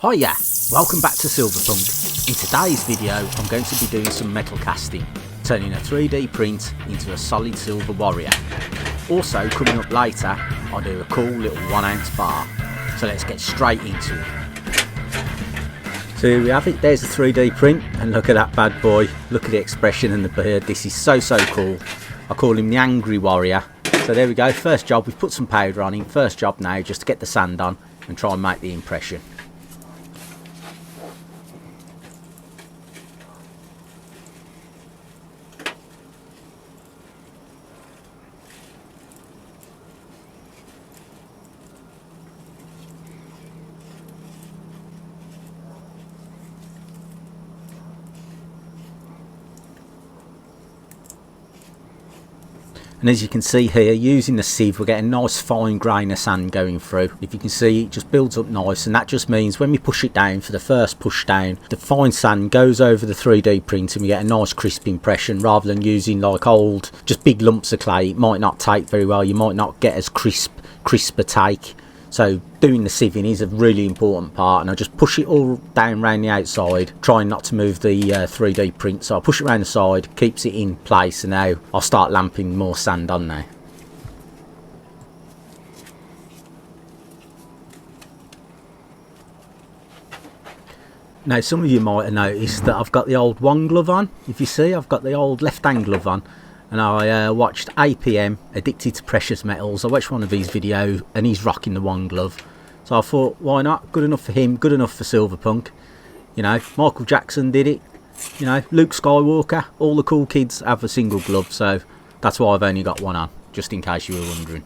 Hiya, welcome back to Silverpunk. In today's video I'm going to be doing some metal casting, turning a 3D print into a solid silver warrior. Also coming up later I'll do a cool little 1 ounce bar, so let's get straight into it. So here we have it, there's a 3D print, and look at that bad boy, look at the expression and the beard. This is so cool. I call him the Angry Warrior. So there we go, first job, we've put some powder on him. First job now, just to get the sand on and try and make the impression. And as you can see here, using the sieve, we're getting a nice fine grain of sand going through. If you can see, it just builds up nice, and that just means when we push it down for the first push down, the fine sand goes over the 3D print and we get a nice crisp impression, rather than using like old, just big lumps of clay. It might not take very well, you might not get as crisper take. So doing the sieving is a really important part, and I just push it all down around the outside, trying not to move the 3D print. So I push it around the side, keeps it in place, and now I'll start lamping more sand on now. Now some of you might have noticed that I've got the old one glove on. If you see, I've got the old left hand glove on. And I watched APM, Addicted to Precious Metals. I watched one of his videos and he's rocking the one glove. So I thought, why not? Good enough for him, good enough for Silverpunk. You know, Michael Jackson did it. You know, Luke Skywalker, all the cool kids have a single glove. So that's why I've only got one on, just in case you were wondering.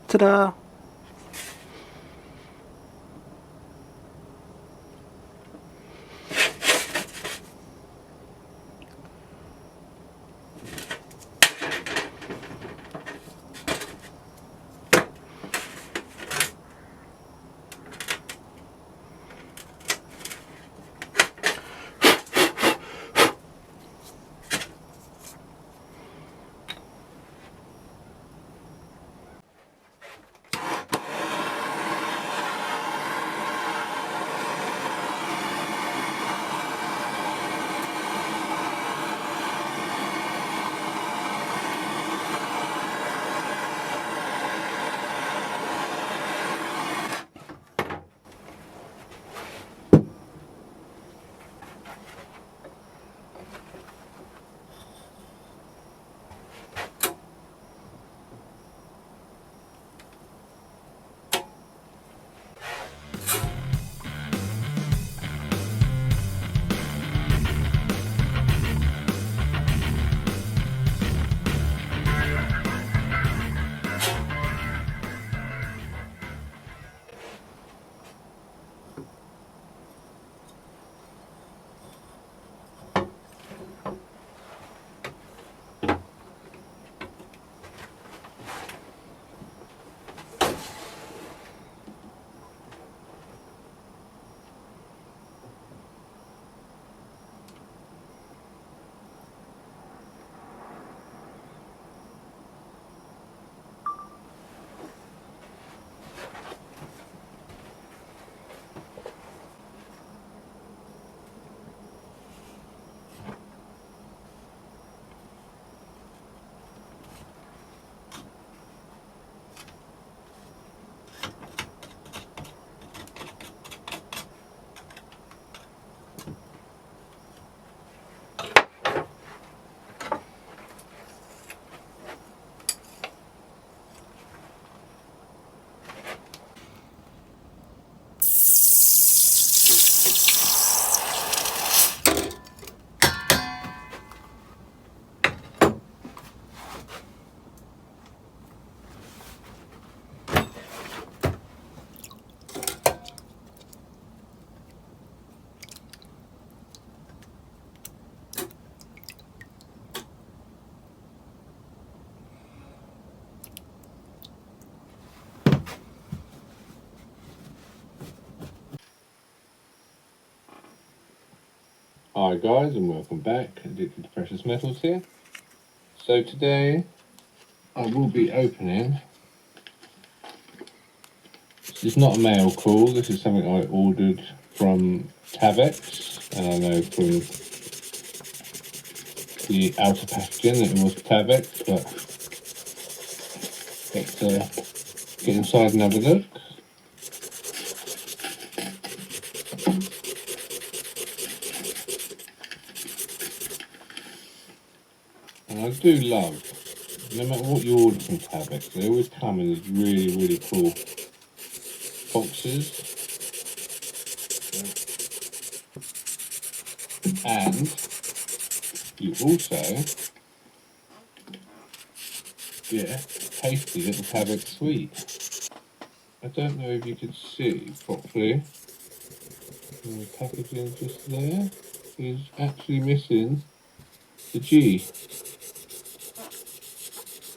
Ta-da! Hi guys, and welcome back. Addicted to Precious Metals here. So today I will be opening, this is not a mail call, this is something I ordered from Tavex, and I know from the outer packaging that it was Tavex, but let's get inside and have a look. And I do love, no matter what you order from Tavex, they always come in these really cool boxes. And you also get a tasty little Tavex sweet. I don't know if you can see properly. The packaging just there is actually missing the G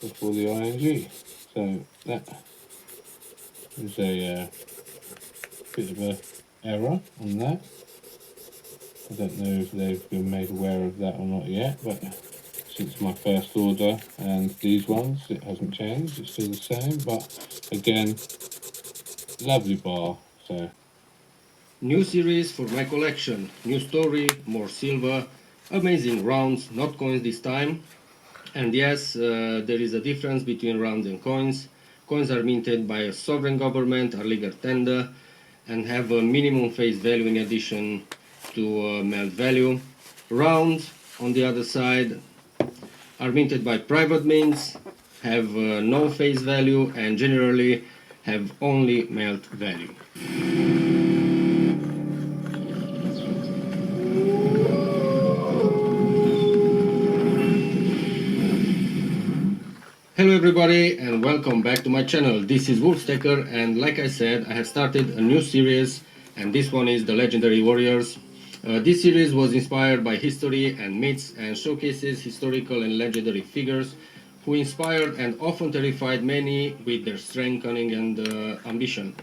before the ING. So that is a bit of a error on that. I don't know if they've been made aware of that or not yet, but since my first order and these ones, it hasn't changed, it's still the same, but again, lovely bar. So new series for my collection, new story, more silver, amazing rounds, not coins this time. And yes, there is a difference between rounds and coins. Coins are minted by a sovereign government, are legal tender, and have a minimum face value in addition to melt value. Rounds, on the other side, are minted by private means, have no face value, and generally have only melt value. Hello everybody and welcome back to my channel. This is Wolfstaker, and like I said, I have started a new series, and this one is the Legendary Warriors. This series was inspired by history and myths and showcases historical and legendary figures who inspired and often terrified many with their strength, cunning and ambition.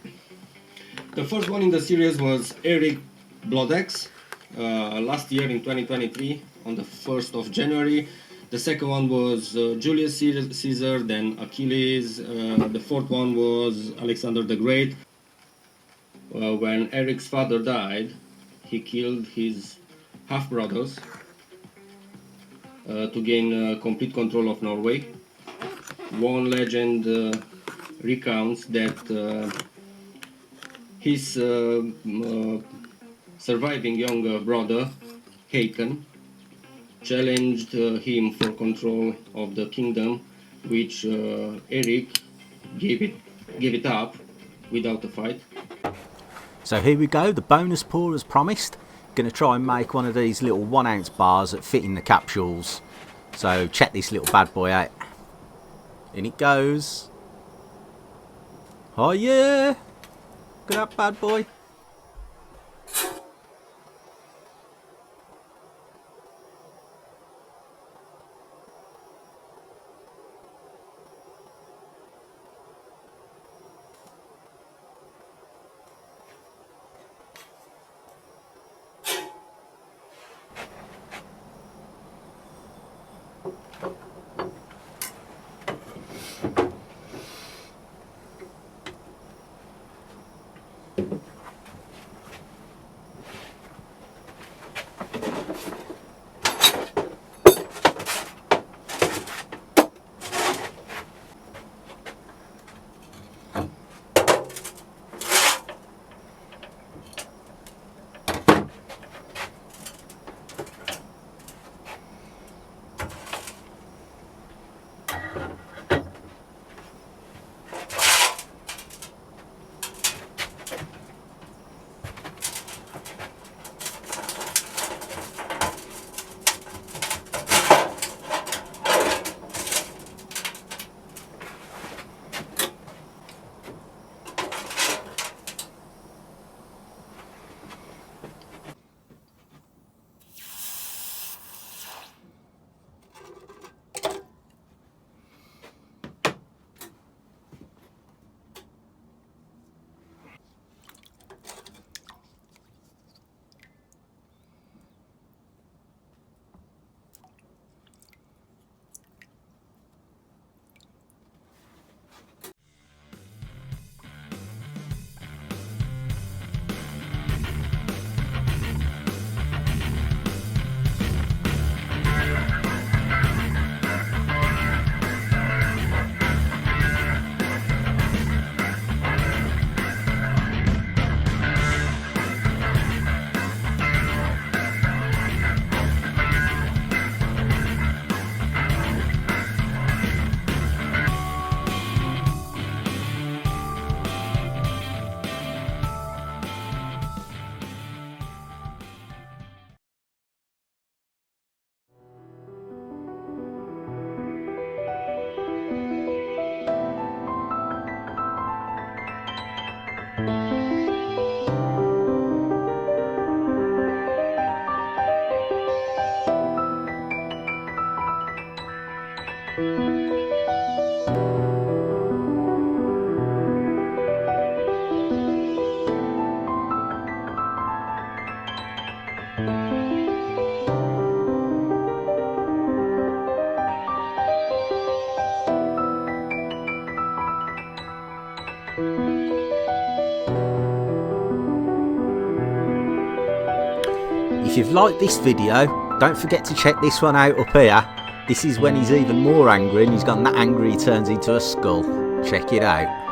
The first one in the series was Eric Bloodaxe, last year in 2023 on the 1st of January. The second one was Julius Caesar, then Achilles. The fourth one was Alexander the Great. When Eric's father died, he killed his half-brothers to gain complete control of Norway. One legend recounts that his surviving younger brother Haken, challenged him for control of the kingdom, which Eric gave it up without a fight. So here we go, the bonus pour as promised. Going to try and make one of these little 1 ounce bars that fit in the capsules. So check this little bad boy out. In it goes. Oh yeah! Look at that bad boy. If you've liked this video, don't forget to check this one out up here. This is when he's even more angry, and he's gone that angry he turns into a skull. Check it out.